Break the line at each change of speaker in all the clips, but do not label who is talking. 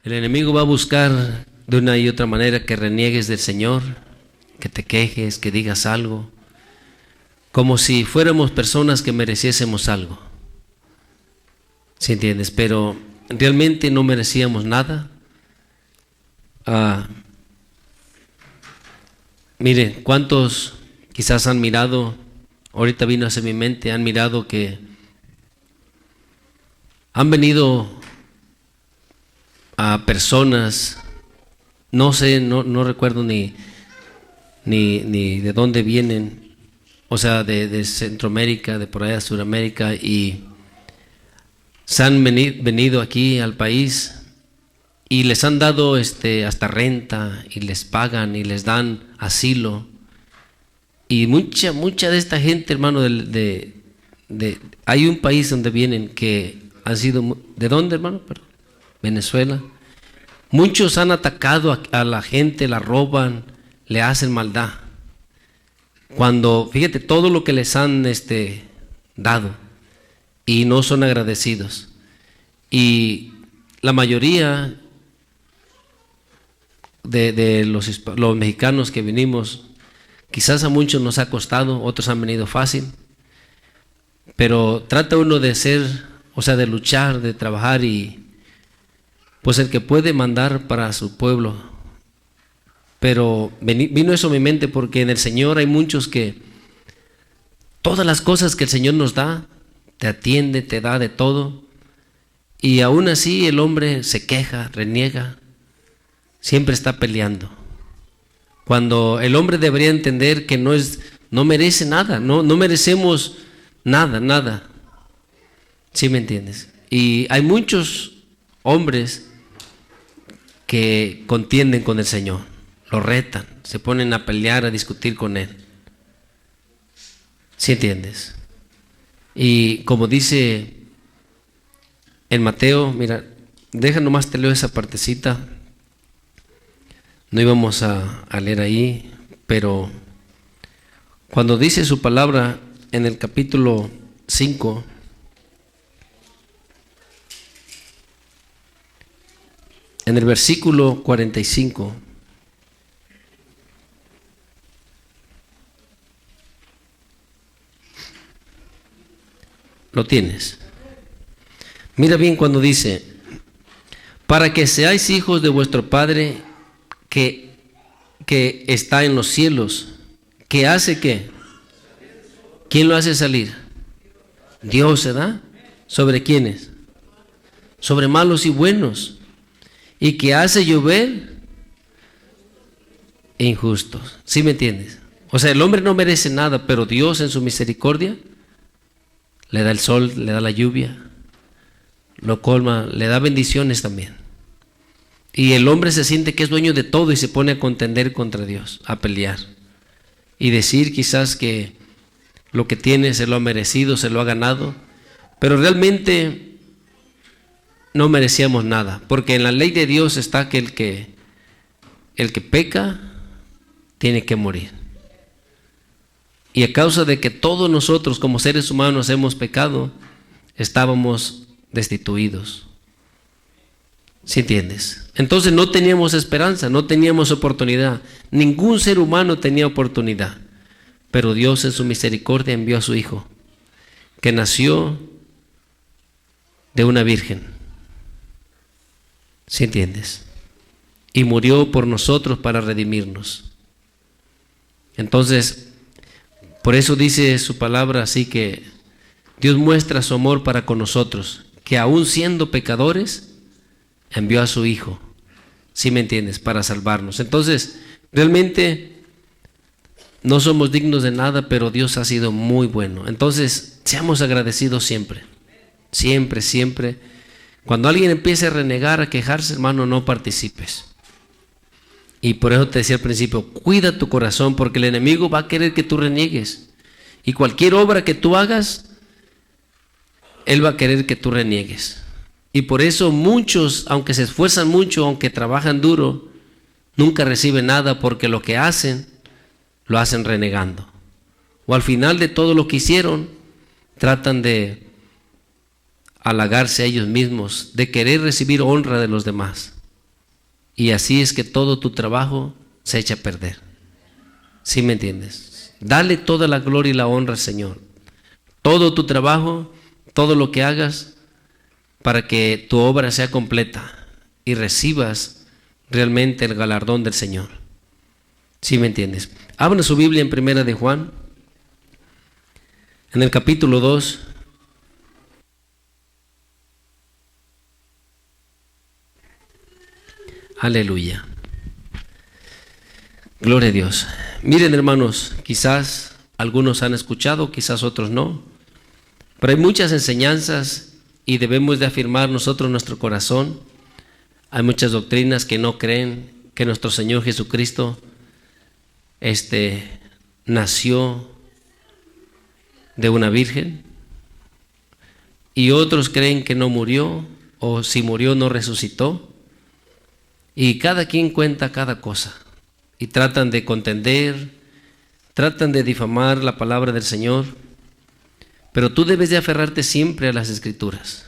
El enemigo va a buscar de una y otra manera que reniegues del Señor, que te quejes, que digas algo, como si fuéramos personas que mereciésemos algo. ¿Sí entiendes? Pero realmente no merecíamos nada. Mire, ¿cuántos quizás han mirado, ahorita vino hacia mi mente, han mirado que han venido a personas, no sé, no recuerdo ni de dónde vienen, o sea, de Centroamérica, de por allá de Sudamérica, y se han venido aquí al país y les han dado hasta renta, y les pagan y les dan asilo, y mucha de esta gente, hermano, hay un país donde vienen que han sido, ¿de dónde, hermano? Perdón. Venezuela. Muchos han atacado a la gente, la roban, le hacen maldad. Cuando, fíjate, todo lo que les han dado, y no son agradecidos. Y la mayoría de los mexicanos que venimos, quizás a muchos nos ha costado, otros han venido fácil, pero trata uno de ser, o sea, de luchar, de trabajar, y pues el que puede mandar para su pueblo. Pero vino eso a mi mente porque en el Señor hay muchos que todas las cosas que el Señor nos da, te atiende, te da de todo, y aún así el hombre se queja, reniega, siempre está peleando. Cuando el hombre debería entender que no merece nada, no merecemos nada. ¿Sí me entiendes? Y hay muchos hombres que contienden con el Señor, lo retan, se ponen a pelear, a discutir con Él. ¿Sí entiendes? Y como dice en Mateo, mira, deja nomás te leo esa partecita, no íbamos a leer ahí, pero cuando dice su palabra en el capítulo 5, en el versículo 45, lo tienes. Mira bien cuando dice: para que seáis hijos de vuestro Padre que está en los cielos, que hace ¿qué? ¿Quién lo hace salir? Dios, ¿se da? ¿Sobre quiénes? Sobre malos y buenos. Y que hace llover injustos. ¿Sí me entiendes? O sea, el hombre no merece nada, pero Dios en su misericordia le da el sol, le da la lluvia, lo colma, le da bendiciones también. Y el hombre se siente que es dueño de todo y se pone a contender contra Dios, a pelear. Y decir quizás que lo que tiene se lo ha merecido, se lo ha ganado, pero realmente no merecíamos nada, porque en la ley de Dios está que el que peca tiene que morir. Y a causa de que todos nosotros como seres humanos hemos pecado, estábamos destituidos. ¿Sí entiendes? Entonces no teníamos esperanza, no teníamos oportunidad. Ningún ser humano tenía oportunidad. Pero Dios en su misericordia envió a su Hijo, que nació de una virgen. ¿Sí entiendes? Y murió por nosotros para redimirnos. Entonces, por eso dice su palabra así, que Dios muestra su amor para con nosotros, que aún siendo pecadores, envió a su Hijo. ¿Sí me entiendes? Para salvarnos. Entonces, realmente no somos dignos de nada, pero Dios ha sido muy bueno. Entonces, seamos agradecidos siempre. Siempre, siempre. Cuando alguien empiece a renegar, a quejarse, hermano, no participes. Y por eso te decía al principio, cuida tu corazón, porque el enemigo va a querer que tú reniegues. Y cualquier obra que tú hagas, él va a querer que tú reniegues. Y por eso muchos, aunque se esfuerzan mucho, aunque trabajan duro, nunca reciben nada, porque lo que hacen, lo hacen renegando. O al final de todo lo que hicieron, tratan de halagarse a ellos mismos, de querer recibir honra de los demás. y así es que todo tu trabajo se echa a perder. ¿Sí me entiendes? Dale toda la gloria y la honra al Señor. Todo tu trabajo, todo lo que hagas, para que tu obra sea completa y recibas realmente el galardón del Señor. ¿Sí me entiendes? Abra su Biblia en Primera de Juan, en el capítulo 2. Aleluya. Gloria a Dios. Miren, hermanos, quizás algunos han escuchado, quizás otros no, pero hay muchas enseñanzas y debemos de afirmar nosotros nuestro corazón. Hay muchas doctrinas que no creen que nuestro Señor Jesucristo nació de una virgen, y otros creen que no murió, o si murió no resucitó, y cada quien cuenta cada cosa y tratan de contender, tratan de difamar la palabra del Señor. Pero tú debes de aferrarte siempre a las Escrituras,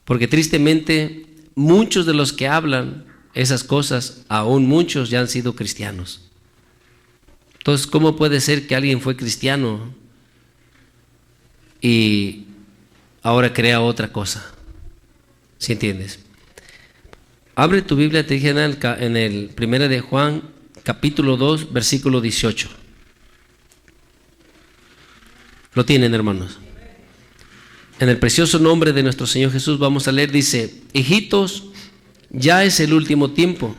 porque tristemente muchos de los que hablan esas cosas, aún muchos ya han sido cristianos. Entonces, ¿cómo puede ser que alguien fue cristiano y ahora crea otra cosa? ¿Sí entiendes? Abre tu Biblia, te dije en el 1 de Juan, capítulo 2, versículo 18. ¿Lo tienen, hermanos? En el precioso nombre de nuestro Señor Jesús vamos a leer, dice: hijitos, ya es el último tiempo,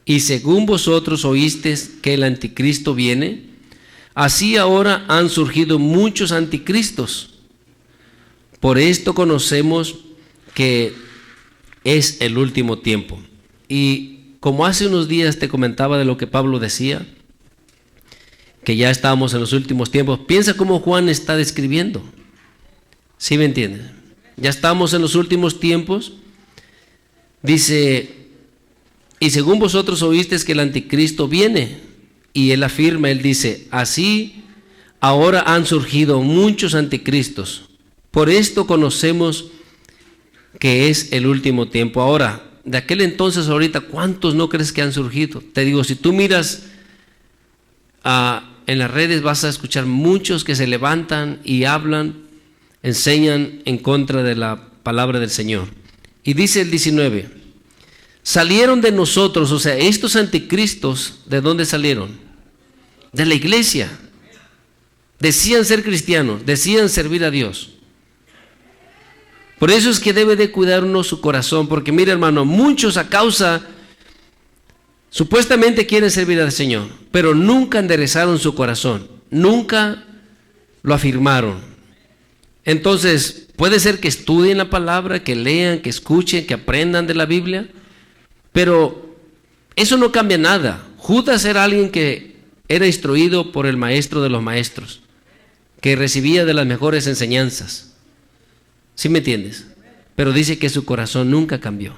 y según vosotros oísteis que el anticristo viene, así ahora han surgido muchos anticristos. Por esto conocemos que es el último tiempo. Y como hace unos días te comentaba de lo que Pablo decía, que ya estábamos en los últimos tiempos, piensa cómo Juan está describiendo. ¿Sí me entiendes? Ya estamos en los últimos tiempos. Dice: y según vosotros oísteis que el anticristo viene. Y él afirma, él dice: así ahora han surgido muchos anticristos. Por esto conocemos que es el último tiempo. Ahora, de aquel entonces ahorita, ¿cuántos no crees que han surgido? Te digo, si tú miras en las redes, vas a escuchar muchos que se levantan y hablan, enseñan en contra de la palabra del Señor. Y dice el 19: salieron de nosotros, o sea, estos anticristos, ¿de dónde salieron? De la iglesia. Decían ser cristianos, decían servir a Dios. Por eso es que debe de cuidar uno su corazón, porque mira, hermano, muchos a causa, supuestamente quieren servir al Señor, pero nunca enderezaron su corazón, nunca lo afirmaron. Entonces, puede ser que estudien la palabra, que lean, que escuchen, que aprendan de la Biblia, pero eso no cambia nada. Judas era alguien que era instruido por el maestro de los maestros, que recibía de las mejores enseñanzas. ¿Sí me entiendes? Pero dice que su corazón nunca cambió.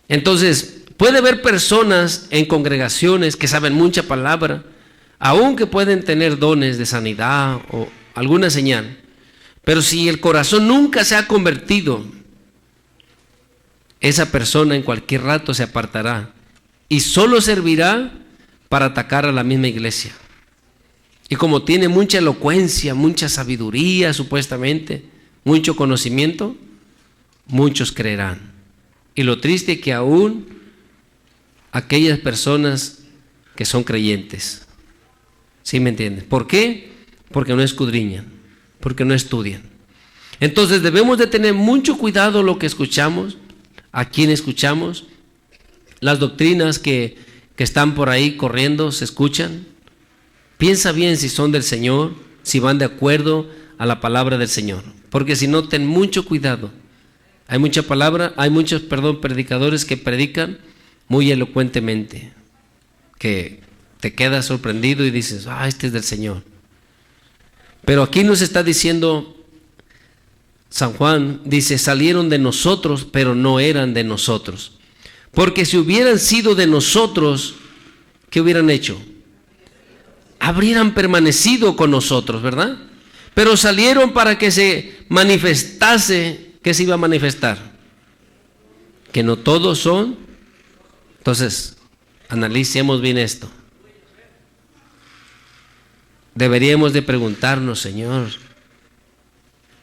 Entonces, puede haber personas en congregaciones que saben mucha palabra, aunque pueden tener dones de sanidad o alguna señal, pero si el corazón nunca se ha convertido, esa persona en cualquier rato se apartará y solo servirá para atacar a la misma iglesia. Y como tiene mucha elocuencia, mucha sabiduría supuestamente, mucho conocimiento, muchos creerán. Y lo triste es que aún aquellas personas que son creyentes, ¿sí me entienden? ¿Por qué? Porque no escudriñan, porque no estudian. Entonces debemos de tener mucho cuidado lo que escuchamos, a quién escuchamos. Las doctrinas que están por ahí corriendo, se escuchan. Piensa bien si son del Señor, si van de acuerdo a la palabra del Señor, porque si no, ten mucho cuidado. Hay mucha palabra, hay muchos, predicadores que predican muy elocuentemente, que te quedas sorprendido y dices: este es del Señor. Pero aquí nos está diciendo San Juan, dice: salieron de nosotros, pero no eran de nosotros. Porque si hubieran sido de nosotros, ¿qué hubieran hecho? Habrían permanecido con nosotros, ¿verdad? Pero salieron para que se manifestase. ¿Qué se iba a manifestar? Que no todos son Entonces, analicemos bien esto. Deberíamos de preguntarnos, Señor,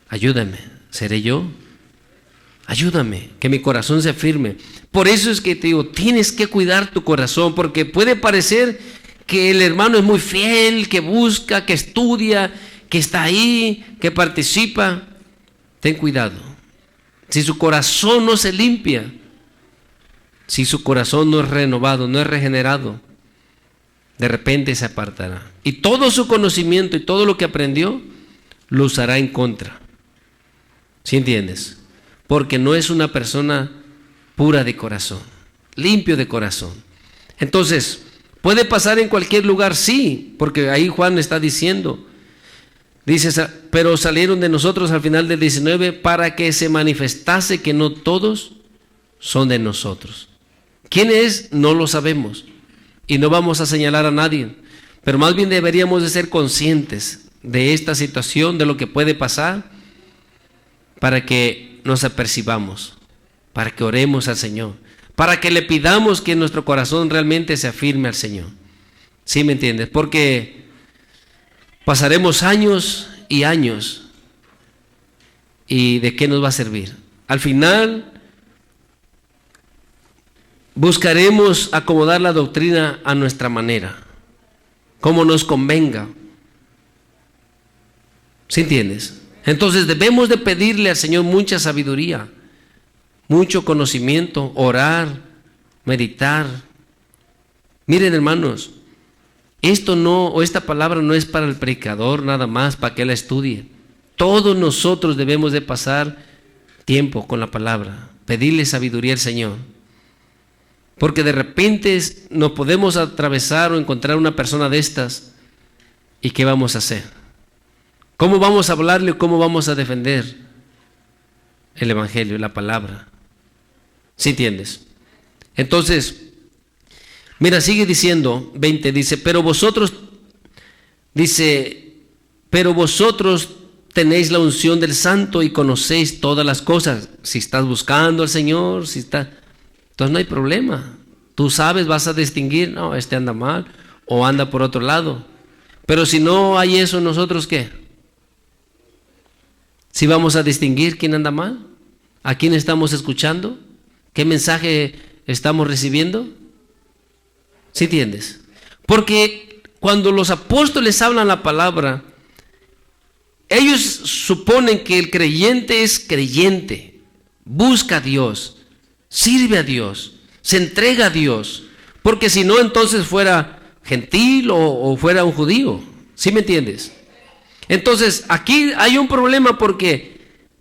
ayúdame, ¿seré yo? Ayúdame, que mi corazón se firme. Por eso es que te digo, tienes que cuidar tu corazón, porque puede parecer que el hermano es muy fiel, que busca, que estudia, que está ahí, que participa. Ten cuidado. Si su corazón no se limpia, si su corazón no es renovado, no es regenerado, de repente se apartará. Y todo su conocimiento y todo lo que aprendió, lo usará en contra. ¿Sí entiendes? Porque no es una persona pura de corazón, limpio de corazón. Entonces, ¿puede pasar en cualquier lugar? Sí, porque ahí Juan está diciendo, dice, pero salieron de nosotros al final del 19 para que se manifestase que no todos son de nosotros. ¿Quién es? No lo sabemos y no vamos a señalar a nadie, pero más bien deberíamos de ser conscientes de esta situación, de lo que puede pasar, para que nos apercibamos, para que oremos al Señor, para que le pidamos que nuestro corazón realmente se afirme al Señor. ¿Sí me entiendes? Porque pasaremos años y años, ¿y de qué nos va a servir? Al final buscaremos acomodar la doctrina a nuestra manera, como nos convenga. ¿Sí entiendes? Entonces debemos de pedirle al Señor mucha sabiduría, mucho conocimiento, orar, meditar. Miren, hermanos, esta palabra no es para el predicador nada más, para que él la estudie. Todos nosotros debemos de pasar tiempo con la palabra, pedirle sabiduría al Señor. Porque de repente nos podemos atravesar o encontrar una persona de estas, ¿y qué vamos a hacer? ¿Cómo vamos a hablarle o cómo vamos a defender el Evangelio, la palabra? ¿Sí entiendes? Entonces, mira, sigue diciendo, 20, dice, pero vosotros tenéis la unción del Santo y conocéis todas las cosas. Si estás buscando al Señor, entonces no hay problema. Tú sabes, vas a distinguir, no, este anda mal o anda por otro lado. Pero si no hay eso, ¿nosotros qué? Si vamos a distinguir quién anda mal, a quién estamos escuchando, qué mensaje estamos recibiendo. ¿Sí entiendes? Porque cuando los apóstoles hablan la palabra, ellos suponen que el creyente es creyente, busca a Dios, sirve a Dios, se entrega a Dios, porque si no, entonces fuera gentil o fuera un judío. ¿Sí me entiendes? Entonces, aquí hay un problema porque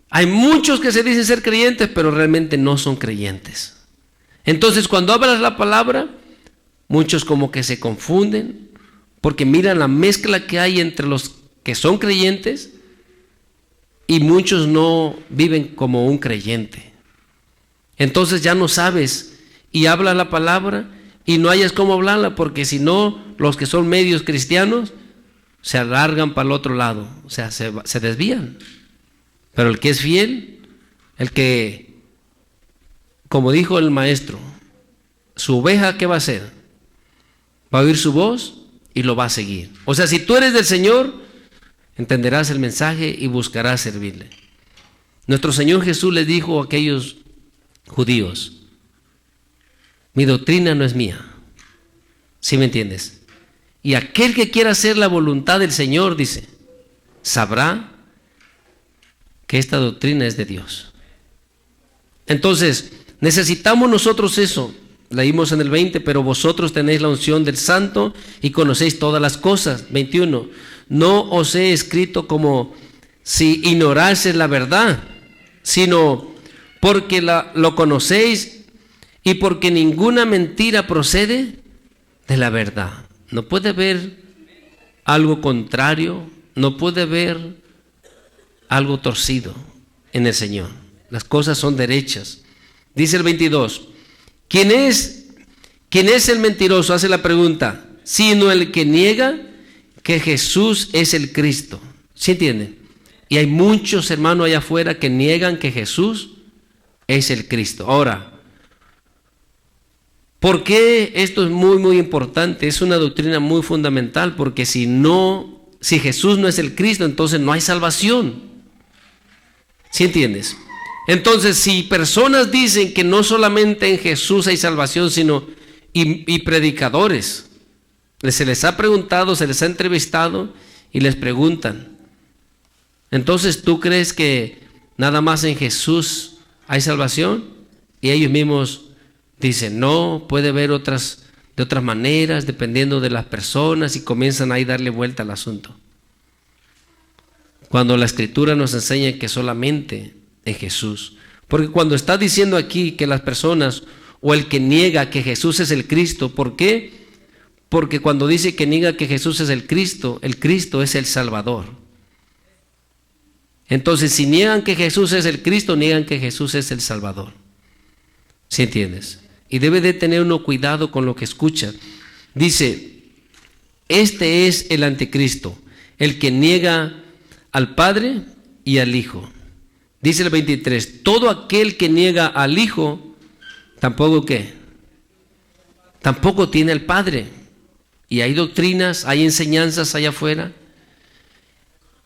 hay muchos que se dicen ser creyentes, pero realmente no son creyentes. Entonces, cuando hablas la palabra, muchos como que se confunden, porque miran la mezcla que hay entre los que son creyentes y muchos no viven como un creyente. Entonces ya no sabes y hablas la palabra y no hayas cómo hablarla, porque si no, los que son medios cristianos se alargan para el otro lado, o sea, se desvían. Pero el que es fiel, el que, como dijo el maestro, su oveja, ¿qué va a hacer? Va a oír su voz y lo va a seguir. O sea, si tú eres del Señor, entenderás el mensaje y buscarás servirle. Nuestro Señor Jesús les dijo a aquellos judíos, mi doctrina no es mía. ¿Sí me entiendes? Y aquel que quiera hacer la voluntad del Señor, dice, sabrá que esta doctrina es de Dios. Entonces, necesitamos nosotros eso. Leímos en el 20, pero vosotros tenéis la unción del Santo y conocéis todas las cosas. 21, no os he escrito como si ignoraseis la verdad, sino porque lo conocéis y porque ninguna mentira procede de la verdad. No puede haber algo contrario, no puede haber algo torcido en el Señor. Las cosas son derechas. Dice el 22, ¿quién es el mentiroso? Hace la pregunta, sino el que niega que Jesús es el Cristo. ¿Sí entienden? Y hay muchos hermanos allá afuera que niegan que Jesús es el Cristo. Ahora, ¿Por qué esto es muy, muy importante? Es una doctrina muy fundamental, porque si Jesús no es el Cristo, entonces no hay salvación. ¿Sí entiendes? Entonces, si personas dicen que no solamente en Jesús hay salvación, sino y predicadores, se les ha preguntado, se les ha entrevistado y les preguntan, entonces, ¿tú crees que nada más en Jesús hay salvación? Y ellos mismos dicen, no, puede haber de otras maneras, dependiendo de las personas, y comienzan ahí a darle vuelta al asunto. Cuando la Escritura nos enseña que solamente en Jesús. Porque cuando está diciendo aquí que las personas, o el que niega que Jesús es el Cristo, ¿por qué? Porque cuando dice que niega que Jesús es el Cristo es el Salvador. Entonces, si niegan que Jesús es el Cristo, niegan que Jesús es el Salvador. ¿Sí entiendes? Y debe de tener uno cuidado con lo que escucha. Dice, este es el anticristo, el que niega al Padre y al Hijo. Dice el 23, todo aquel que niega al Hijo, tampoco ¿qué? Tampoco tiene al Padre. Y hay doctrinas, hay enseñanzas allá afuera,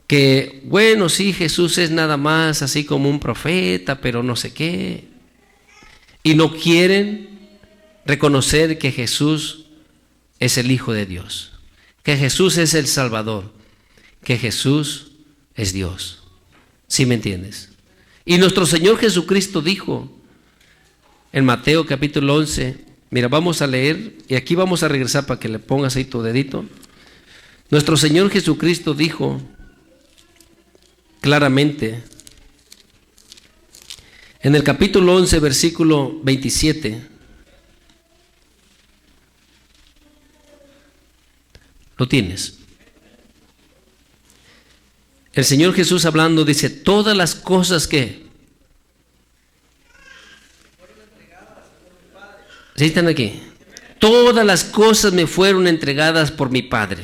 que bueno, sí, Jesús es nada más así como un profeta, pero no sé qué. Y no quieren reconocer que Jesús es el Hijo de Dios, que Jesús es el Salvador, que Jesús es Dios. ¿Sí me entiendes? Y nuestro Señor Jesucristo dijo en Mateo capítulo 11, mira, vamos a leer, y aquí vamos a regresar para que le pongas ahí tu dedito. Nuestro Señor Jesucristo dijo claramente en el capítulo 11, versículo 27, lo tienes. El Señor Jesús hablando dice, todas las cosas que ¿sí están aquí? Todas las cosas me fueron entregadas por mi Padre.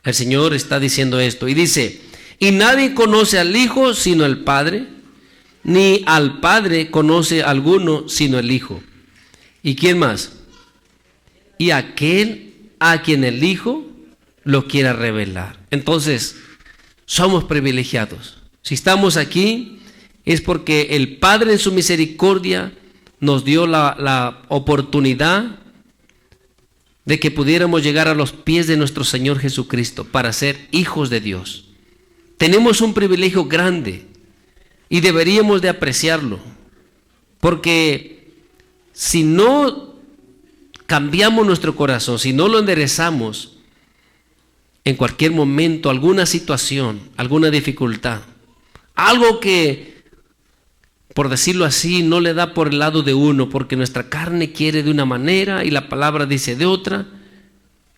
El Señor está diciendo esto y dice, y nadie conoce al Hijo sino el Padre, ni al Padre conoce alguno sino el Hijo. ¿Y quién más? Y aquel a quien el Hijo lo quiera revelar. Entonces, somos privilegiados. Si estamos aquí, es porque el Padre en su misericordia nos dio la oportunidad de que pudiéramos llegar a los pies de nuestro Señor Jesucristo para ser hijos de Dios. Tenemos un privilegio grande y deberíamos de apreciarlo, porque si no cambiamos nuestro corazón, si no lo enderezamos, en cualquier momento, alguna situación, alguna dificultad, algo que, por decirlo así, no le da por el lado de uno, porque nuestra carne quiere de una manera y la palabra dice de otra,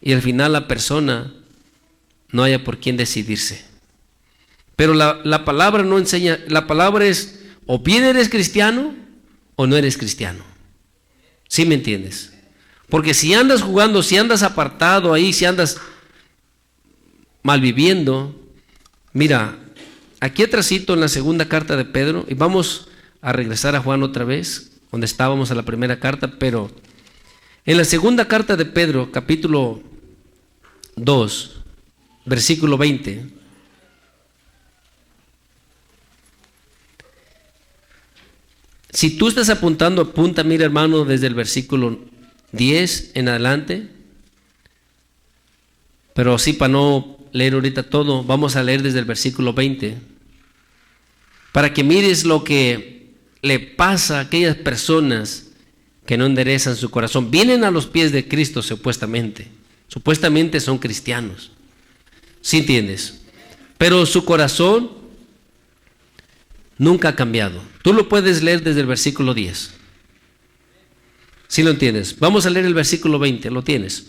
y al final la persona no haya por quién decidirse. Pero la palabra no enseña, la palabra es, o bien eres cristiano o no eres cristiano. ¿Sí me entiendes? Porque si andas jugando, si andas apartado ahí, si andas malviviendo, mira, aquí atrásito en la segunda carta de Pedro, y vamos a regresar a Juan otra vez, donde estábamos en la primera carta, pero en la segunda carta de Pedro, capítulo 2, versículo 20, si tú estás apuntando, apunta, mira hermano, desde el versículo 10 en adelante, pero sí, para no leer ahorita todo, vamos a leer desde el versículo 20, para que mires lo que le pasa a aquellas personas que no enderezan su corazón. Vienen a los pies de Cristo supuestamente son cristianos, ¿sí entiendes? Pero su corazón nunca ha cambiado. Tú lo puedes leer desde el versículo 10. ¿Sí lo entiendes? Vamos a leer el versículo 20, ¿lo tienes?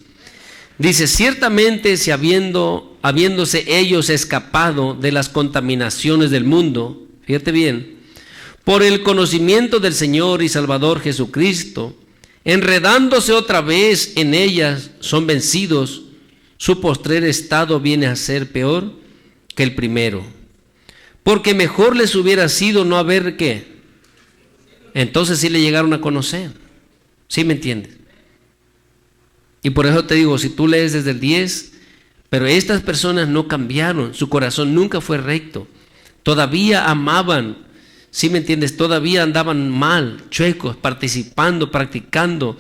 Dice, ciertamente si habiéndose ellos escapado de las contaminaciones del mundo, fíjate bien, por el conocimiento del Señor y Salvador Jesucristo, enredándose otra vez en ellas, son vencidos, su postrer estado viene a ser peor que el primero. Porque mejor les hubiera sido no haber ¿qué? Entonces sí le llegaron a conocer. ¿Sí me entiendes? Y por eso te digo, si tú lees desde el 10, pero estas personas no cambiaron, su corazón nunca fue recto, todavía amaban, ¿sí me entiendes? Todavía andaban mal, chuecos, participando, practicando,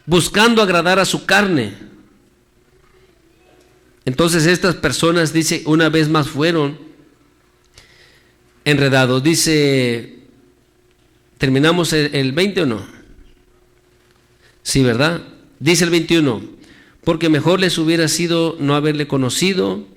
buscando agradar a su carne. Entonces estas personas, dice, una vez más fueron enredados. Dice, ¿terminamos el 20 o no? Sí, ¿verdad? Dice el 21, porque mejor les hubiera sido no haberle conocido.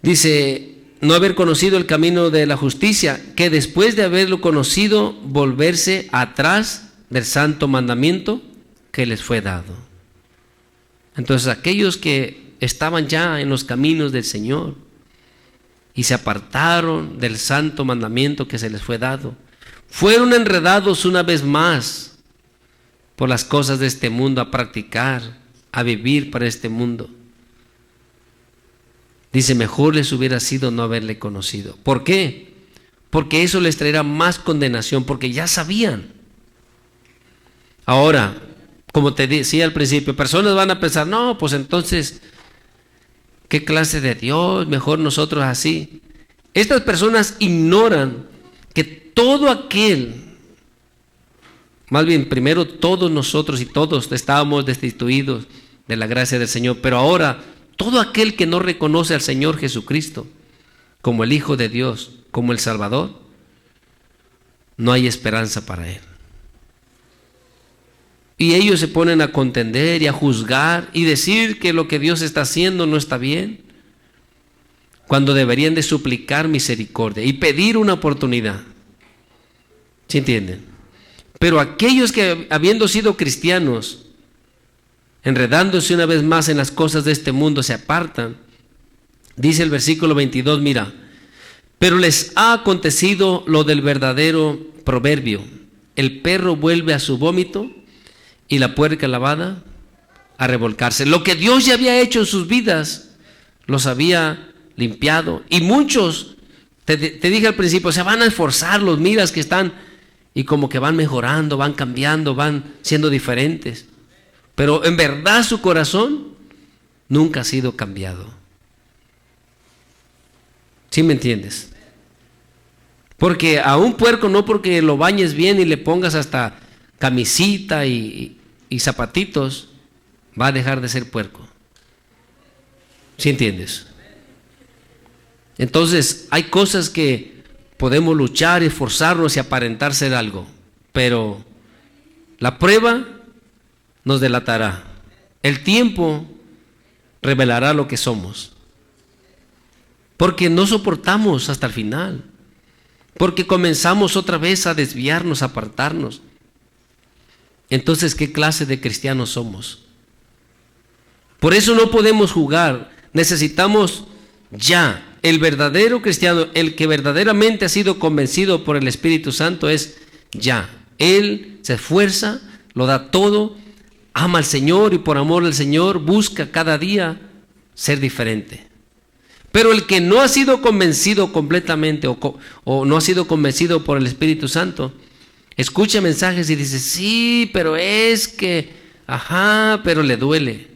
Dice, no haber conocido el camino de la justicia, que después de haberlo conocido, volverse atrás del santo mandamiento que les fue dado. Entonces aquellos que estaban ya en los caminos del Señor y se apartaron del santo mandamiento que se les fue dado, fueron enredados una vez más por las cosas de este mundo, a practicar, a vivir para este mundo. Dice, mejor les hubiera sido no haberle conocido. ¿Por qué? Porque eso les traerá más condenación, porque ya sabían. Ahora, como te decía al principio, personas van a pensar, no, pues entonces, ¿qué clase de Dios? Mejor nosotros así. Estas personas ignoran que todo aquel, más bien primero todos nosotros y todos estábamos destituidos de la gracia del Señor, pero ahora todo aquel que no reconoce al Señor Jesucristo como el Hijo de Dios, como el Salvador, no hay esperanza para él. Y ellos se ponen a contender y a juzgar y decir que lo que Dios está haciendo no está bien, cuando deberían de suplicar misericordia y pedir una oportunidad. ¿Sí entienden? Pero aquellos que, habiendo sido cristianos, enredándose una vez más en las cosas de este mundo, se apartan. Dice el versículo 22, mira, pero les ha acontecido lo del verdadero proverbio: el perro vuelve a su vómito y la puerca lavada a revolcarse. Lo que Dios ya había hecho en sus vidas, los había limpiado. Y muchos, te dije al principio, se van a esforzar, los miras que están, y como que van mejorando, van cambiando, van siendo diferentes. Pero en verdad su corazón nunca ha sido cambiado. ¿Sí me entiendes? Porque a un puerco, no porque lo bañes bien y le pongas hasta camisita y zapatitos, va a dejar de ser puerco. ¿Sí entiendes? Entonces hay cosas que podemos luchar, esforzarnos y aparentar ser algo, pero la prueba nos delatará. El tiempo revelará lo que somos. Porque no soportamos hasta el final. Porque comenzamos otra vez a desviarnos, a apartarnos. Entonces, ¿qué clase de cristianos somos? Por eso no podemos jugar. Necesitamos ya. El verdadero cristiano, el que verdaderamente ha sido convencido por el Espíritu Santo, es ya. Él se esfuerza, lo da todo, ama al Señor y por amor al Señor busca cada día ser diferente. Pero el que no ha sido convencido completamente o no ha sido convencido por el Espíritu Santo, escucha mensajes y dice, sí, pero es que, ajá, pero le duele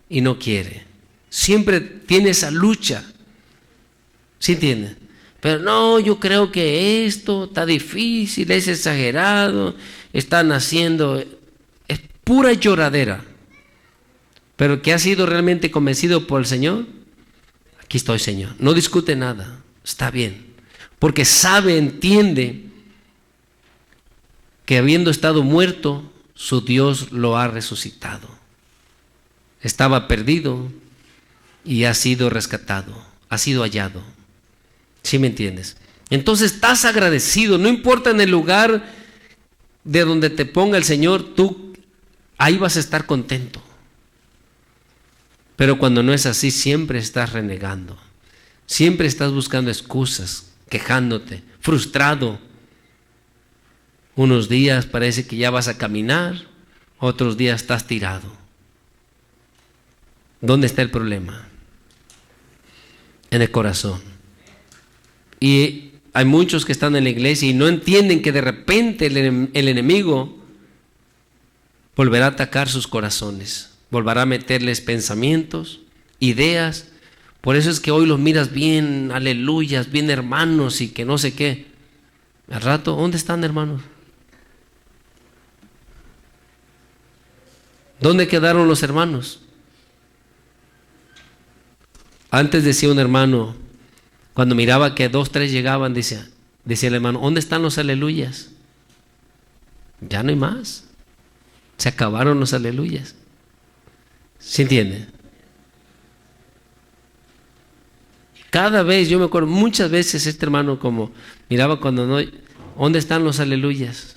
y no quiere. Siempre tiene esa lucha. ¿Sí entienden? Pero no, yo creo que esto está difícil, es exagerado, están haciendo, es pura lloradera. Pero el que ha sido realmente convencido por el Señor, aquí estoy, Señor, no discute nada, está bien, porque sabe, entiende que habiendo estado muerto, su Dios lo ha resucitado. Estaba perdido y ha sido rescatado, ha sido hallado. ¿Sí me entiendes? Entonces estás agradecido, no importa en el lugar de donde te ponga el Señor, tú ahí vas a estar contento. Pero cuando no es así, siempre estás renegando, siempre estás buscando excusas, quejándote, frustrado. Unos días parece que ya vas a caminar, otros días estás tirado. ¿Dónde está el problema? En el corazón. Y hay muchos que están en la iglesia y no entienden que de repente el enemigo volverá a atacar sus corazones. volverá a meterles pensamientos, ideas. Por eso es que hoy los miras bien, aleluyas, bien hermanos y que no sé qué. Al rato, ¿dónde están, hermanos? ¿Dónde quedaron los hermanos? Antes decía un hermano, cuando miraba que 2, 3 llegaban, decía el hermano, ¿dónde están los aleluyas? Ya no hay más. Se acabaron los aleluyas. ¿Sí entiende? Cada vez, yo me acuerdo, muchas veces este hermano como miraba cuando no, ¿dónde están los aleluyas?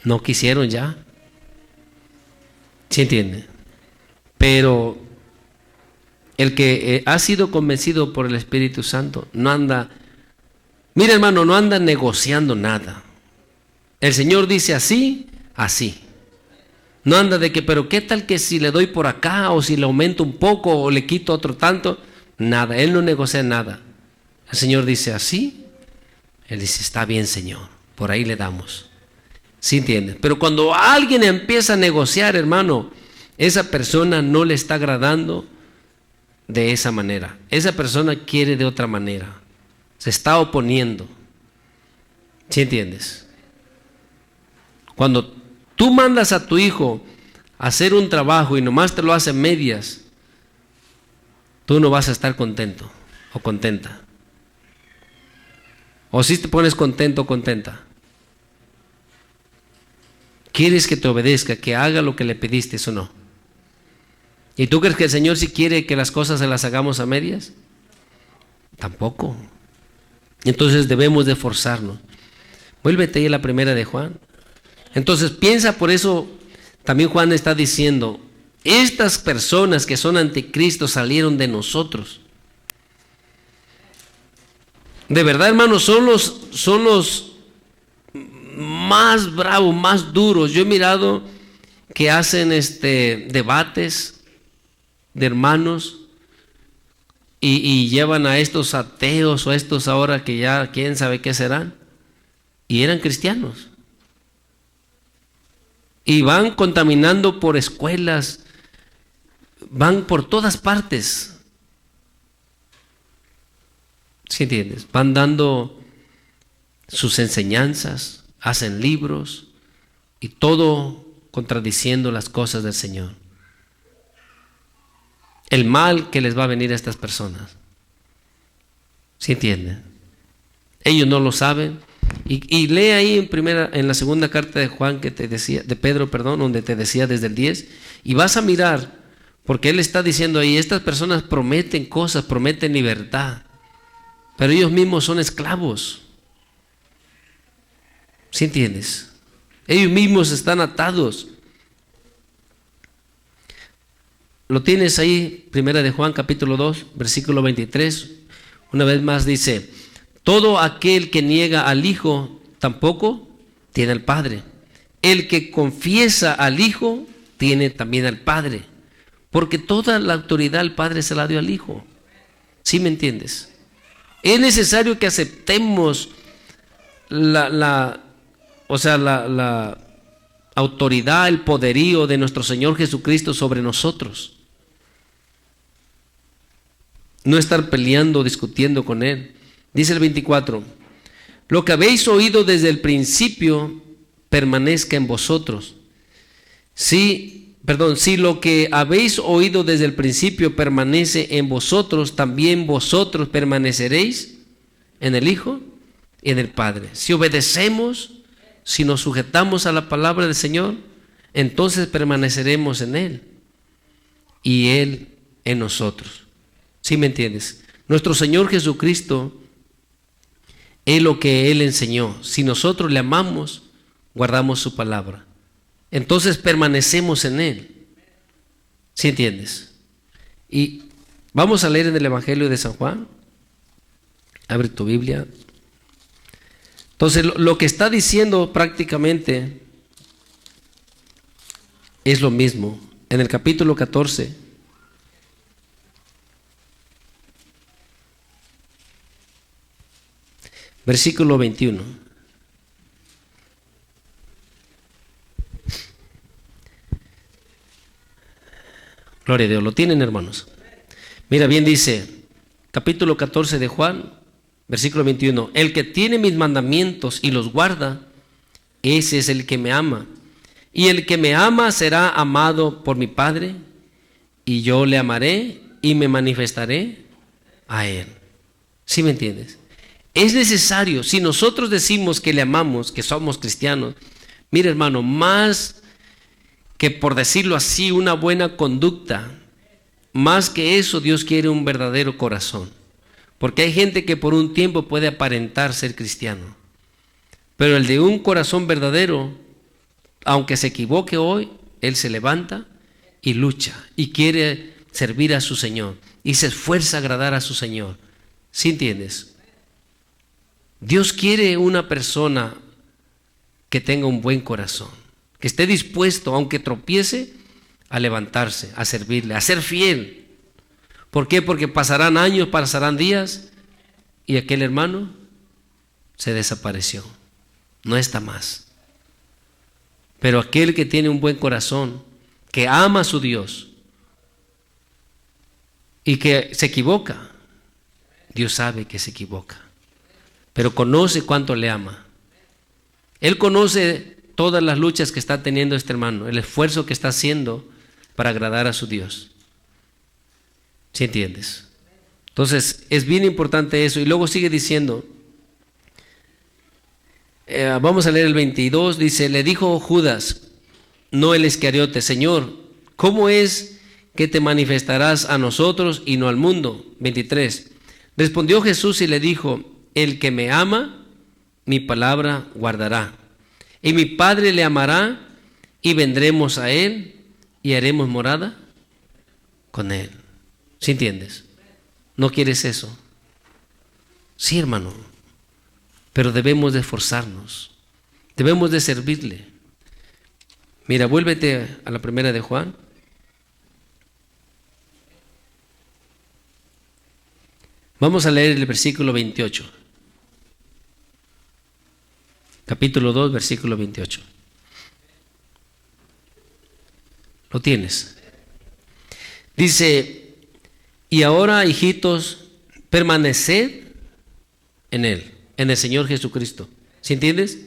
No quisieron ya. ¿Sí entiende? Pero el que ha sido convencido por el Espíritu Santo no anda, mira hermano, no anda negociando nada. El Señor dice así, así. No anda de que, pero qué tal que si le doy por acá o si le aumento un poco o le quito otro tanto. Nada, Él no negocia nada. El Señor dice así, Él dice está bien Señor, por ahí le damos. ¿Sí entiendes? Pero cuando alguien empieza a negociar, hermano, esa persona no le está agradando de esa manera. Esa persona quiere de otra manera. Se está oponiendo. ¿Sí entiendes? Cuando tú mandas a tu hijo a hacer un trabajo y nomás te lo hace medias, tú no vas a estar contento o contenta. O si te pones contento o contenta. ¿Quieres que te obedezca, que haga lo que le pediste o no? ¿Y tú crees que el Señor sí quiere que las cosas se las hagamos a medias? Tampoco. Entonces debemos de forzarnos. Vuélvete ahí a la primera de Juan. Entonces piensa, por eso también Juan está diciendo, estas personas que son anticristo salieron de nosotros. De verdad, hermanos, son los más bravos, más duros. Yo he mirado que hacen debates de hermanos y llevan a estos ateos o a estos ahora que ya quién sabe qué serán, y eran cristianos. Y van contaminando por escuelas, van por todas partes. ¿Sí entiendes? Van dando sus enseñanzas, hacen libros y todo contradiciendo las cosas del Señor. El mal que les va a venir a estas personas. ¿Sí entienden? Ellos no lo saben. Y lee ahí en la segunda carta de Juan que te decía, de Pedro, perdón, donde te decía desde el 10, y vas a mirar, porque él está diciendo ahí, estas personas prometen cosas, prometen libertad, pero ellos mismos son esclavos. ¿Sí entiendes? Ellos mismos están atados. Lo tienes ahí, primera de Juan capítulo 2, versículo 23, una vez más dice, todo aquel que niega al Hijo tampoco tiene al Padre. El que confiesa al Hijo tiene también al Padre, porque toda la autoridad al Padre se la dio al Hijo. ¿Sí me entiendes? Es necesario que aceptemos la autoridad, el poderío de nuestro Señor Jesucristo sobre nosotros. No estar peleando, discutiendo con Él. Dice el 24, lo que habéis oído desde el principio permanezca en vosotros. Si lo que habéis oído desde el principio permanece en vosotros, también vosotros permaneceréis en el Hijo y en el Padre. Si obedecemos, si nos sujetamos a la palabra del Señor, entonces permaneceremos en Él y Él en nosotros. ¿Sí me entiendes? Nuestro Señor Jesucristo es lo que Él enseñó. Si nosotros le amamos, guardamos su palabra. Entonces permanecemos en Él. ¿Sí entiendes? Y vamos a leer en el Evangelio de San Juan. Abre tu Biblia. Entonces lo que está diciendo prácticamente es lo mismo. En el capítulo 14. Versículo 21. Gloria a Dios. ¿Lo tienen, hermanos? Mira bien, dice, capítulo 14 de Juan, versículo 21. El que tiene mis mandamientos y los guarda, ese es el que me ama. Y el que me ama será amado por mi Padre, y yo le amaré y me manifestaré a él. ¿Sí me entiendes? Es necesario, si nosotros decimos que le amamos, que somos cristianos, mire hermano, más que por decirlo así, una buena conducta, más que eso, Dios quiere un verdadero corazón. Porque hay gente que por un tiempo puede aparentar ser cristiano, pero el de un corazón verdadero, aunque se equivoque hoy, él se levanta y lucha y quiere servir a su Señor y se esfuerza a agradar a su Señor. ¿Sí entiendes? Dios quiere una persona que tenga un buen corazón, que esté dispuesto, aunque tropiece, a levantarse, a servirle, a ser fiel. ¿Por qué? Porque pasarán años, pasarán días y aquel hermano se desapareció, no está más. Pero aquel que tiene un buen corazón, que ama a su Dios y que se equivoca, Dios sabe que se equivoca, pero conoce cuánto le ama. Él conoce todas las luchas que está teniendo este hermano, el esfuerzo que está haciendo para agradar a su Dios. ¿Sí entiendes? Entonces es bien importante eso. Y luego sigue diciendo, vamos a leer el 22, dice, le dijo Judas, no el Iscariote, Señor, ¿cómo es que te manifestarás a nosotros y no al mundo? 23, respondió Jesús y le dijo, el que me ama, mi palabra guardará, y mi Padre le amará, y vendremos a él, y haremos morada con él. ¿Sí entiendes? ¿No quieres eso? Sí, hermano, pero debemos de esforzarnos, debemos de servirle. Mira, vuélvete a la primera de Juan. Vamos a leer el versículo 28. Capítulo 2, versículo 28. ¿Lo tienes? Dice, y ahora, hijitos, permaneced en Él, en el Señor Jesucristo. ¿Sí entiendes?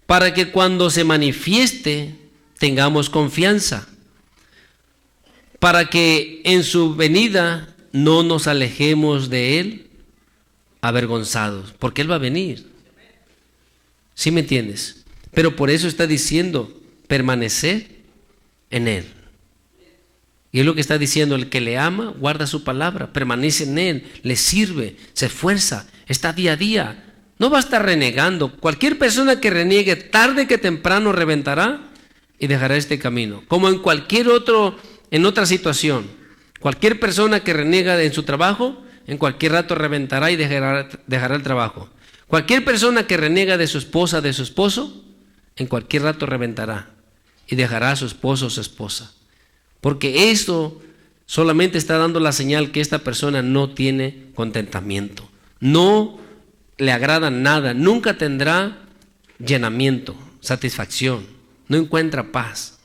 Para que cuando se manifieste tengamos confianza, para que en su venida no nos alejemos de Él avergonzados, porque Él va a venir. ¿Sí me entiendes? Pero por eso está diciendo, permanecer en Él. Y es lo que está diciendo, el que le ama, guarda su palabra, permanece en Él, le sirve, se esfuerza, está día a día. No va a estar renegando. Cualquier persona que reniegue, tarde que temprano reventará y dejará este camino. Como en cualquier en otra situación. Cualquier persona que reniega en su trabajo, en cualquier rato reventará y dejará el trabajo. Cualquier persona que reniega de su esposa, de su esposo, en cualquier rato reventará y dejará a su esposo o su esposa. Porque esto solamente está dando la señal que esta persona no tiene contentamiento, no le agrada nada, nunca tendrá llenamiento, satisfacción, no encuentra paz.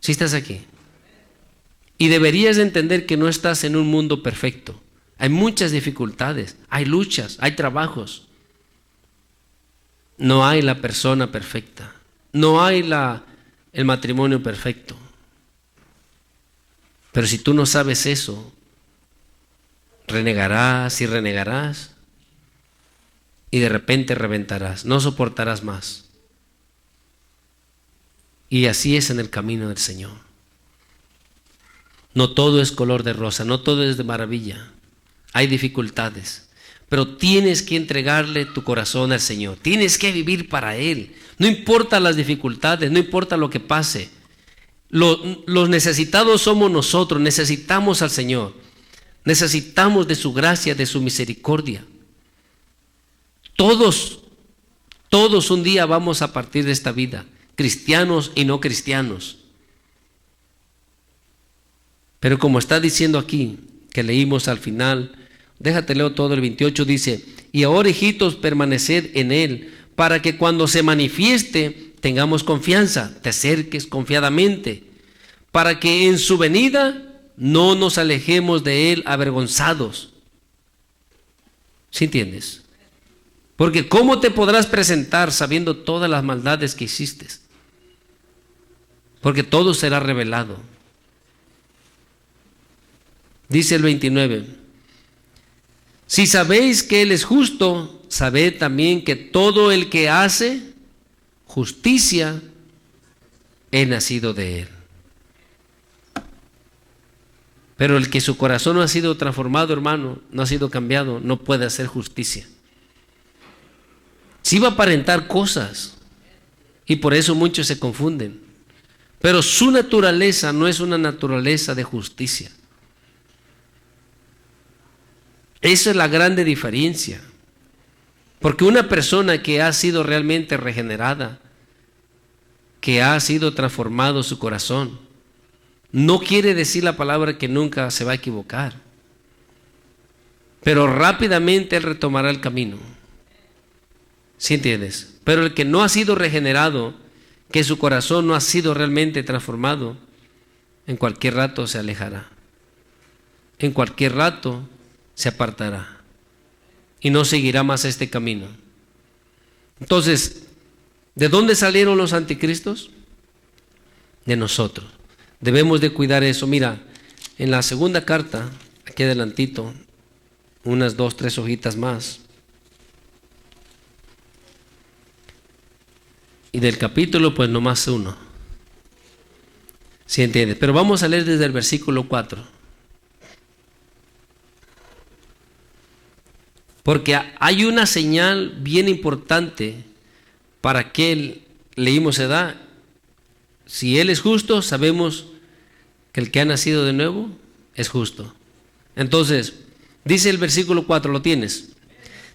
¿Sí estás aquí? Y deberías de entender que no estás en un mundo perfecto. Hay muchas dificultades, hay luchas, hay trabajos. No hay la persona perfecta, no hay el matrimonio perfecto. Pero si tú no sabes eso, renegarás y renegarás y de repente reventarás, no soportarás más. Y así es en el camino del Señor. No todo es color de rosa, no todo es de maravilla. Hay dificultades, pero tienes que entregarle tu corazón al Señor. Tienes que vivir para Él. No importa las dificultades, no importa lo que pase. Los necesitados somos nosotros, necesitamos al Señor. Necesitamos de su gracia, de su misericordia. Todos un día vamos a partir de esta vida, cristianos y no cristianos. Pero como está diciendo aquí, que leímos al final, déjate leo todo el 28, dice, y ahora hijitos permaneced en Él, para que cuando se manifieste tengamos confianza, te acerques confiadamente, para que en su venida no nos alejemos de Él avergonzados. ¿Sí entiendes? Porque ¿cómo te podrás presentar sabiendo todas las maldades que hiciste? Porque todo será revelado. Dice el 29, si sabéis que Él es justo, sabed también que todo el que hace justicia es nacido de Él. Pero el que su corazón no ha sido transformado, hermano, no ha sido cambiado, no puede hacer justicia. Sí va a aparentar cosas y por eso muchos se confunden. Pero su naturaleza no es una naturaleza de justicia. Esa es la grande diferencia. Porque una persona que ha sido realmente regenerada, que ha sido transformado su corazón, no quiere decir la palabra que nunca se va a equivocar. Pero rápidamente él retomará el camino. ¿Sí entiendes? Pero el que no ha sido regenerado, que su corazón no ha sido realmente transformado, en cualquier rato se alejará. En cualquier rato se apartará. Y no seguirá más este camino. Entonces, ¿de dónde salieron los anticristos? De nosotros. Debemos de cuidar eso. Mira, en la segunda carta, aquí adelantito, unas 2, 3 hojitas más. Y del capítulo, pues nomás 1. ¿Sí entiendes? Pero vamos a leer desde el versículo 4. Porque hay una señal bien importante para que leímos edad. Si Él es justo, sabemos que el que ha nacido de nuevo es justo. Entonces, dice el versículo 4, ¿lo tienes?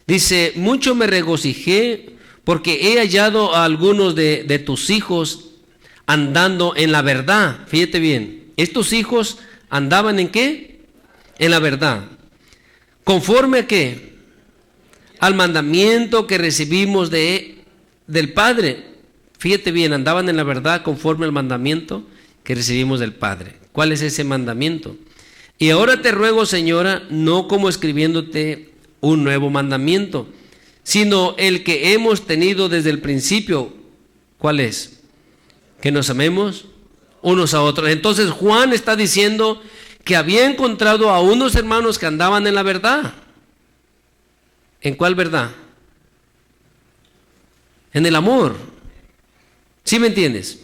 Dice, mucho me regocijé porque he hallado a algunos de tus hijos andando en la verdad. Fíjate bien, estos hijos andaban ¿en qué? En la verdad. ¿Conforme a qué? Al mandamiento que recibimos del Padre. Fíjate bien, andaban en la verdad conforme al mandamiento que recibimos del Padre. ¿Cuál es ese mandamiento? Y ahora te ruego, Señora, no como escribiéndote un nuevo mandamiento, sino el que hemos tenido desde el principio. ¿Cuál es? Que nos amemos unos a otros. Entonces Juan está diciendo que había encontrado a unos hermanos que andaban en la verdad. ¿En cuál verdad? En el amor. ¿Sí me entiendes?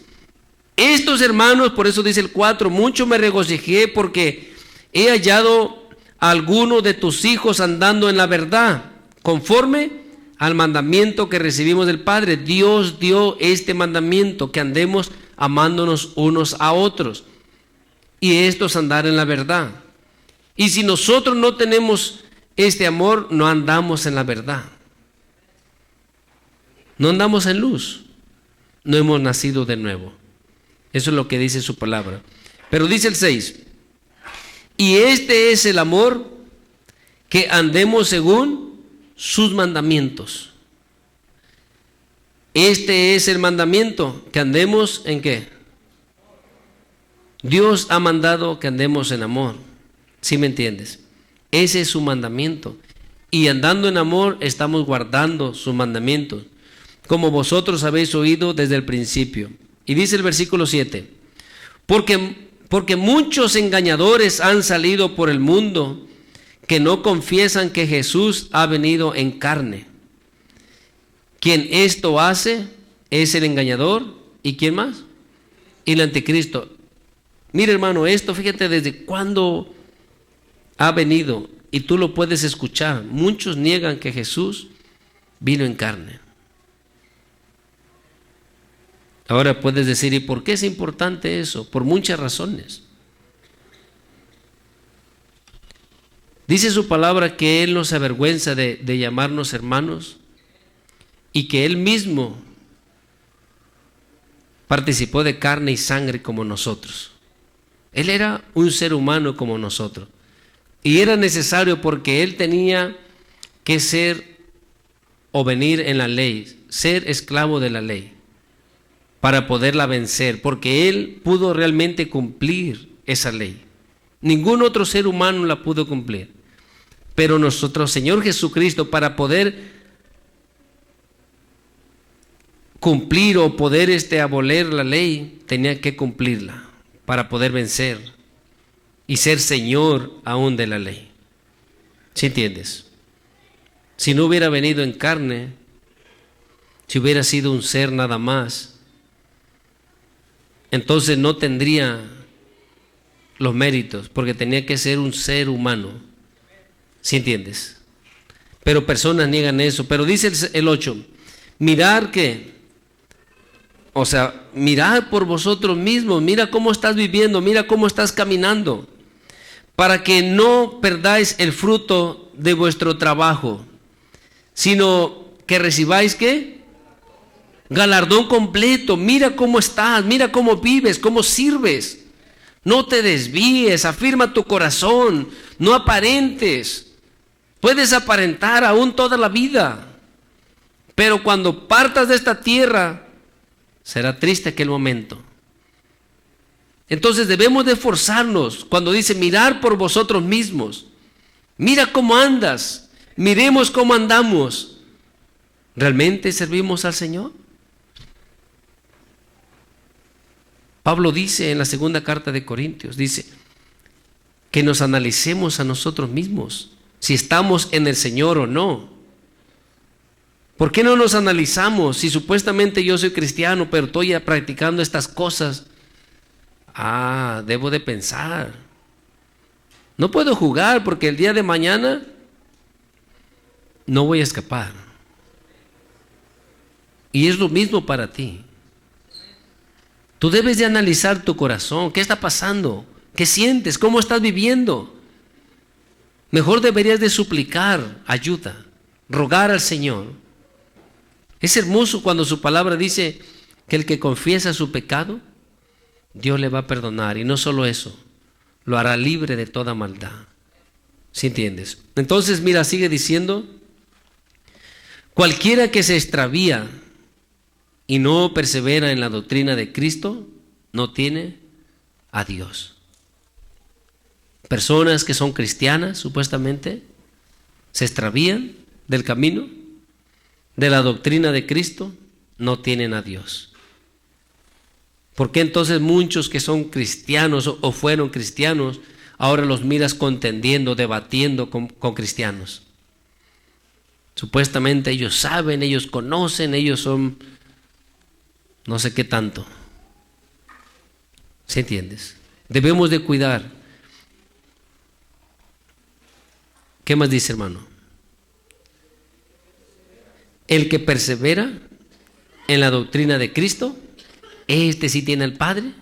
Estos hermanos, por eso dice el 4, mucho me regocijé porque he hallado a alguno de tus hijos andando en la verdad, conforme al mandamiento que recibimos del Padre. Dios dio este mandamiento, que andemos amándonos unos a otros. Y esto es andar en la verdad. Y si nosotros no tenemos este amor, no andamos en la verdad. No andamos en luz. No hemos nacido de nuevo. Eso es lo que dice su palabra. Pero dice el 6. Y este es el amor, que andemos según sus mandamientos. Este es el mandamiento, que andemos ¿en qué? Dios ha mandado que andemos en amor. ¿Sí me entiendes? Ese es su mandamiento. Y andando en amor estamos guardando sus mandamientos, como vosotros habéis oído desde el principio. Y dice el versículo 7, porque muchos engañadores han salido por el mundo, que no confiesan que Jesús ha venido en carne. Quien esto hace es el engañador. ¿Y quién más? Y el anticristo. Mira, hermano, esto fíjate desde cuándo ha venido, y tú lo puedes escuchar. Muchos niegan que Jesús vino en carne. Ahora puedes decir, ¿y por qué es importante eso? Por muchas razones. Dice su palabra que Él no se avergüenza de llamarnos hermanos, y que Él mismo participó de carne y sangre como nosotros. Él era un ser humano como nosotros. Y era necesario porque Él tenía que ser o venir en la ley, ser esclavo de la ley. para poderla vencer, porque Él pudo realmente cumplir esa ley. Ningún otro ser humano la pudo cumplir. Pero nuestro Señor Jesucristo, para poder cumplir o poder aboler la ley, tenía que cumplirla para poder vencer y ser Señor aún de la ley. ¿Sí entiendes? Si no hubiera venido en carne, si hubiera sido un ser nada más, entonces no tendría los méritos, porque tenía que ser un ser humano. ¿Sí entiendes? Pero personas niegan eso. Pero dice el 8, mirar que, o sea, mirad por vosotros mismos, mira cómo estás viviendo, mira cómo estás caminando, para que no perdáis el fruto de vuestro trabajo, sino que recibáis, ¿qué? Galardón completo. Mira cómo estás, mira cómo vives, cómo sirves. No te desvíes, afirma tu corazón, no aparentes. Puedes aparentar aún toda la vida, pero cuando partas de esta tierra, será triste aquel momento. Entonces debemos de esforzarnos cuando dice mirar por vosotros mismos. Mira cómo andas, miremos cómo andamos. ¿Realmente servimos al Señor? Pablo dice en la segunda carta de Corintios, dice que nos analicemos a nosotros mismos, si estamos en el Señor o no. ¿Por qué no nos analizamos si supuestamente yo soy cristiano, pero estoy practicando estas cosas? Debo de pensar. No puedo jugar porque el día de mañana no voy a escapar. Y es lo mismo para ti. Tú debes de analizar tu corazón. ¿Qué está pasando? ¿Qué sientes? ¿Cómo estás viviendo? Mejor deberías de suplicar ayuda, rogar al Señor. Es hermoso cuando su palabra dice que el que confiesa su pecado, Dios le va a perdonar. Y no solo eso, lo hará libre de toda maldad. ¿Sí entiendes? Entonces, mira, sigue diciendo, cualquiera que se extravía y no persevera en la doctrina de Cristo, no tiene a Dios. Personas que son cristianas, supuestamente, se extravían del camino, de la doctrina de Cristo, no tienen a Dios. ¿Por qué entonces muchos que son cristianos o fueron cristianos, ahora los miras contendiendo, debatiendo con cristianos? Supuestamente ellos saben, ellos conocen, ellos son no sé qué tanto. ¿Sí entiendes? Debemos de cuidar. ¿Qué más dice, hermano? El que persevera en la doctrina de Cristo, este sí tiene al Padre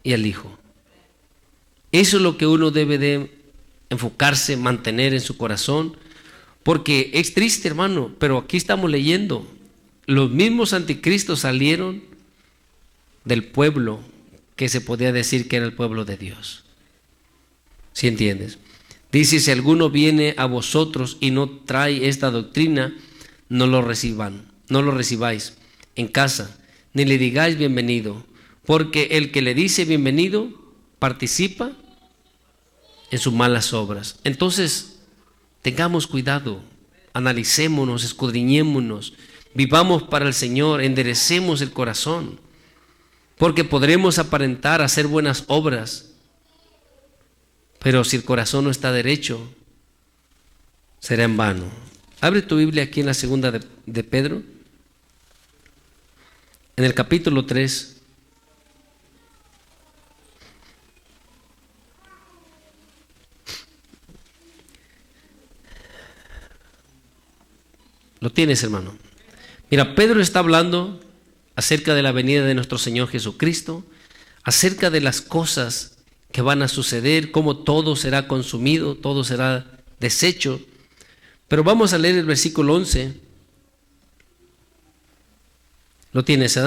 y al Hijo. Eso es lo que uno debe de enfocarse, mantener en su corazón, porque es triste, hermano, pero aquí estamos leyendo, los mismos anticristos salieron del pueblo que se podía decir que era el pueblo de Dios. ¿Sí entiendes? Dice, si alguno viene a vosotros y no trae esta doctrina, no lo recibáis en casa, ni le digáis bienvenido, porque el que le dice bienvenido participa en sus malas obras. Entonces, tengamos cuidado, analicémonos, escudriñémonos, vivamos para el Señor, enderecemos el corazón, porque podremos aparentar hacer buenas obras, pero si el corazón no está derecho, será en vano. Abre tu Biblia aquí en la segunda de Pedro, en el capítulo 3. ¿Lo tienes, hermano? Mira, Pedro está hablando acerca de la venida de nuestro Señor Jesucristo, acerca de las cosas que van a suceder, cómo todo será consumido, todo será deshecho. Pero vamos a leer el versículo 11. ¿Lo tienes,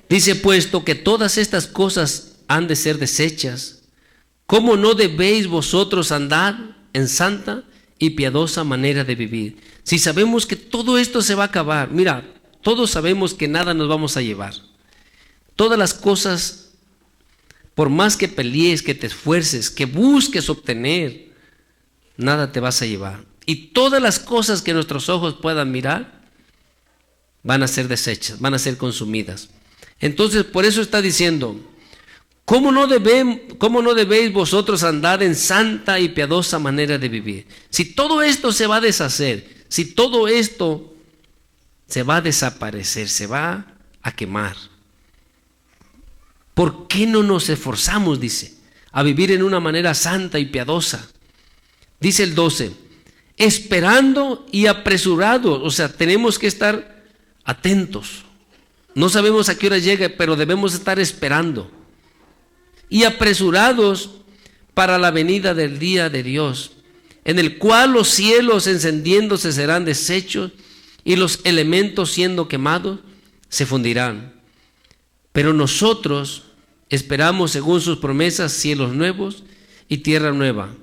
Dice, puesto que todas estas cosas han de ser deshechas, ¿cómo no debéis vosotros andar en santa y piadosa manera de vivir? Si sabemos que todo esto se va a acabar, mira, todos sabemos que nada nos vamos a llevar. Todas las cosas, por más que pelees, que te esfuerces, que busques obtener, nada te vas a llevar. Y todas las cosas que nuestros ojos puedan mirar van a ser desechas, van a ser consumidas. Entonces, por eso está diciendo, ¿cómo no debéis vosotros andar en santa y piadosa manera de vivir? Si todo esto se va a deshacer, si todo esto se va a desaparecer, se va a quemar, ¿por qué no nos esforzamos, dice, a vivir en una manera santa y piadosa? Dice el 12, esperando y apresurados, o sea, tenemos que estar atentos. No sabemos a qué hora llega, pero debemos estar esperando. Y apresurados para la venida del día de Dios, en el cual los cielos encendiéndose serán deshechos y los elementos siendo quemados se fundirán. Pero nosotros esperamos según sus promesas cielos nuevos y tierra nueva,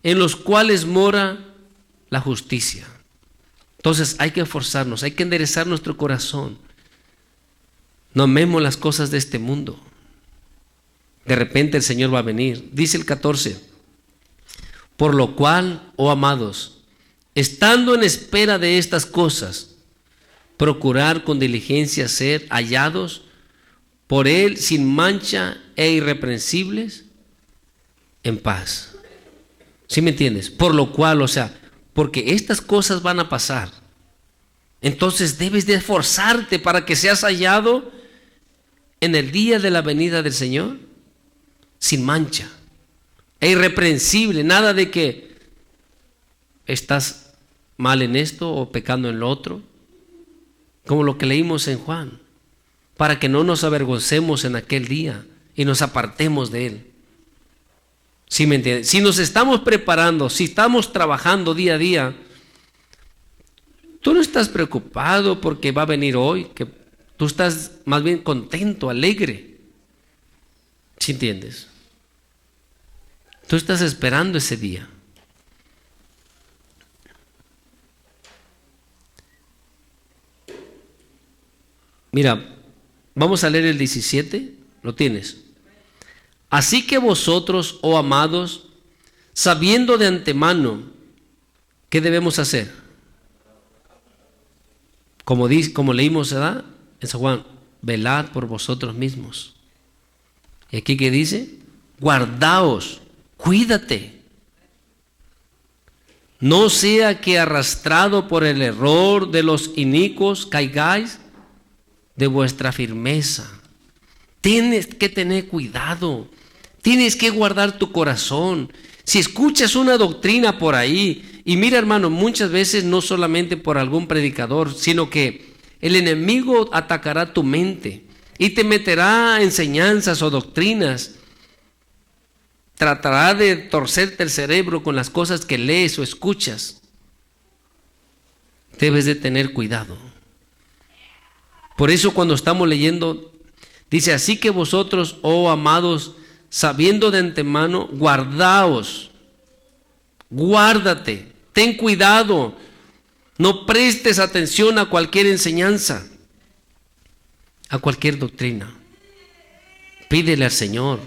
en los cuales mora la justicia. Entonces hay que esforzarnos, hay que enderezar nuestro corazón. No amemos las cosas de este mundo. De repente el Señor va a venir. Dice el 14, por lo cual, oh amados, estando en espera de estas cosas, procurar con diligencia ser hallados por Él sin mancha e irreprensibles en paz. ¿Sí me entiendes? Por lo cual, o sea, porque estas cosas van a pasar. Entonces debes de esforzarte para que seas hallado en el día de la venida del Señor sin mancha e irreprensible. Nada de que estás mal en esto o pecando en lo otro, como lo que leímos en Juan, para que no nos avergoncemos en aquel día y nos apartemos de Él. ¿Sí me entiendes? Si nos estamos preparando, si estamos trabajando día a día, tú no estás preocupado porque va a venir hoy, que tú estás más bien contento, alegre. ¿Sí entiendes? Tú estás esperando ese día. Mira, vamos a leer el 17, ¿lo tienes? Así que vosotros, oh amados, sabiendo de antemano, ¿qué debemos hacer? Como leímos, ¿verdad? En San Juan, velad por vosotros mismos. ¿Y aquí qué dice? Guardaos, cuídate. No sea que arrastrado por el error de los inicuos caigáis de vuestra firmeza. Tienes que tener cuidado. Tienes que guardar tu corazón. Si escuchas una doctrina por ahí, y mira hermano, muchas veces no solamente por algún predicador, sino que el enemigo atacará tu mente y te meterá enseñanzas o doctrinas. Tratará de torcerte el cerebro con las cosas que lees o escuchas. Debes de tener cuidado. Por eso cuando estamos leyendo, dice, así que vosotros, oh amados, sabiendo de antemano, guardaos, guárdate, ten cuidado, no prestes atención a cualquier enseñanza, a cualquier doctrina. Pídele al Señor.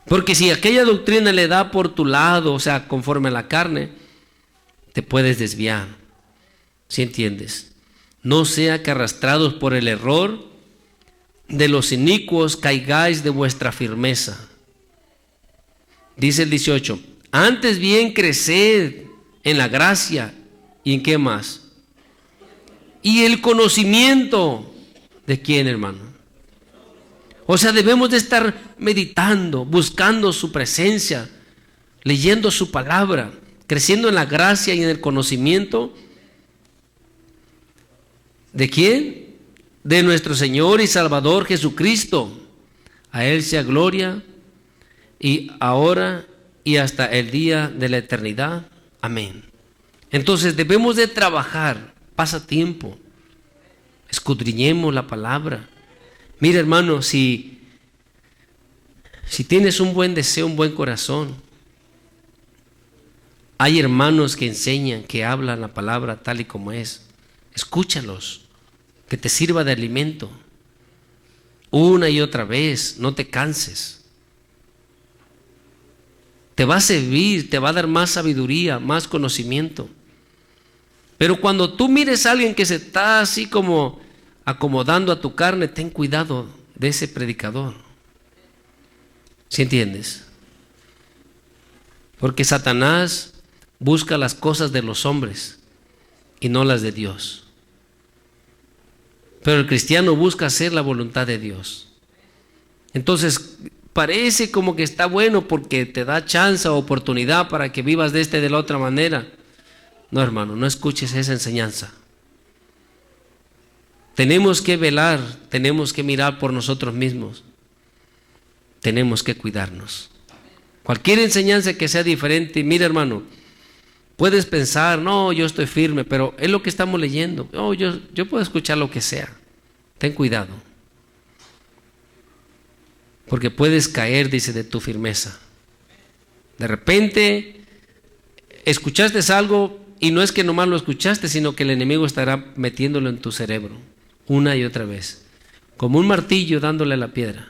Porque si aquella doctrina le da por tu lado, o sea, conforme a la carne, te puedes desviar. ¿Sí entiendes? No sea que arrastrados por el error de los inicuos caigáis de vuestra firmeza. Dice el 18, antes bien creced en la gracia. ¿Y en qué más? Y el conocimiento. ¿De quién, hermano? O sea, debemos de estar meditando, buscando su presencia, leyendo su palabra, creciendo en la gracia y en el conocimiento. ¿De quién? De nuestro Señor y Salvador Jesucristo. A Él sea gloria y ahora y hasta el día de la eternidad. Amén. Entonces debemos de trabajar, pasa tiempo, escudriñemos la palabra. Mira hermano, si tienes un buen deseo, un buen corazón, hay hermanos que enseñan, que hablan la palabra tal y como es. Escúchalos, que te sirva de alimento. una y otra vez, no te canses. Te va a servir, te va a dar más sabiduría, más conocimiento. Pero cuando tú mires a alguien que se está así como acomodando a tu carne, ten cuidado de ese predicador. ¿Sí entiendes? Porque Satanás busca las cosas de los hombres y no las de Dios. Pero el cristiano busca hacer la voluntad de Dios. Entonces, parece como que está bueno porque te da chance o oportunidad para que vivas de la otra manera. No, hermano, no escuches esa enseñanza. Tenemos que velar, tenemos que mirar por nosotros mismos. Tenemos que cuidarnos. Cualquier enseñanza que sea diferente, mira, hermano, puedes pensar, no, yo estoy firme, pero es lo que estamos leyendo. No, yo puedo escuchar lo que sea. Ten cuidado. Porque puedes caer, dice, de tu firmeza. De repente, escuchaste algo y no es que nomás lo escuchaste, sino que el enemigo estará metiéndolo en tu cerebro una y otra vez. Como un martillo dándole a la piedra.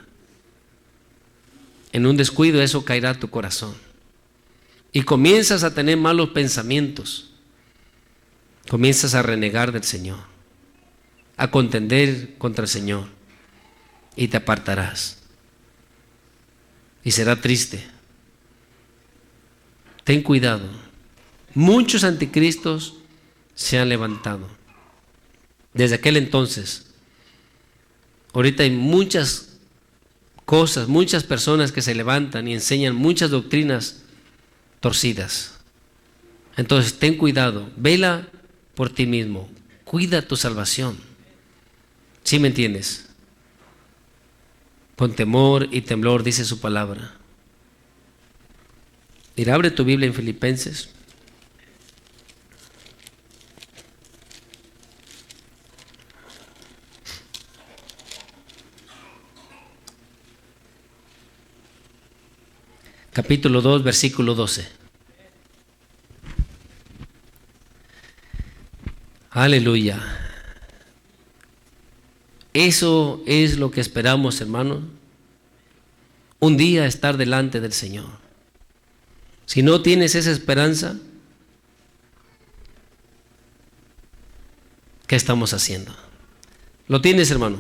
En un descuido eso caerá a tu corazón. Y comienzas a tener malos pensamientos. Comienzas a renegar del Señor. A contender contra el Señor. Y te apartarás. Y será triste. Ten cuidado. Muchos anticristos se han levantado. Desde aquel entonces. Ahorita hay muchas cosas, muchas personas que se levantan y enseñan muchas doctrinas torcidas. Entonces ten cuidado, vela por ti mismo, cuida tu salvación. ¿Sí me entiendes? Con temor y temblor, dice su palabra. Mira, abre tu Biblia en Filipenses. Capítulo 2, versículo 12. Aleluya. Eso es lo que esperamos, hermanos. Un día estar delante del Señor. Si no tienes esa esperanza, ¿qué estamos haciendo? ¿Lo tienes, hermano?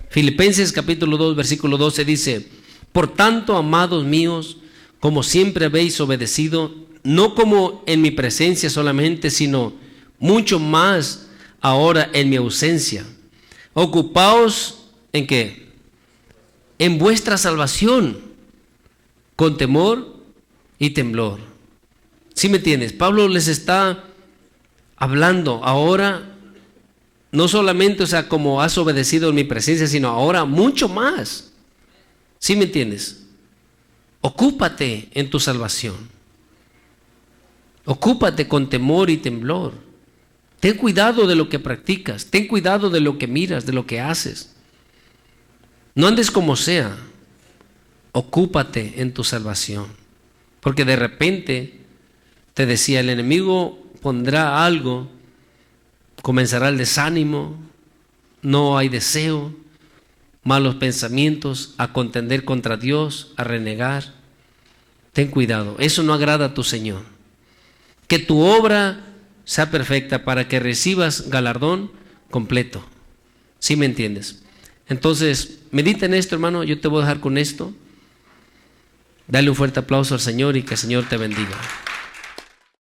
Filipenses capítulo 2, versículo 12 dice: por tanto, amados míos, como siempre habéis obedecido, no como en mi presencia solamente, sino mucho más ahora en mi ausencia. Ocupaos ¿en qué? En vuestra salvación, con temor y temblor. ¿Sí me entiendes? Pablo les está hablando ahora, no solamente, como has obedecido en mi presencia, sino ahora mucho más. ¿Sí me entiendes? Ocúpate en tu salvación. Ocúpate con temor y temblor. Ten cuidado de lo que practicas. Ten cuidado de lo que miras, de lo que haces. No andes como sea. Ocúpate en tu salvación. Porque de repente, te decía, el enemigo pondrá algo, comenzará el desánimo, no hay deseo, malos pensamientos, a contender contra Dios, a renegar. Ten cuidado, eso no agrada a tu Señor. Que tu obra sea perfecta para que recibas galardón completo. ¿Sí me entiendes? Entonces, medita en esto, hermano. Yo te voy a dejar con esto. Dale un fuerte aplauso al Señor y que el Señor te bendiga.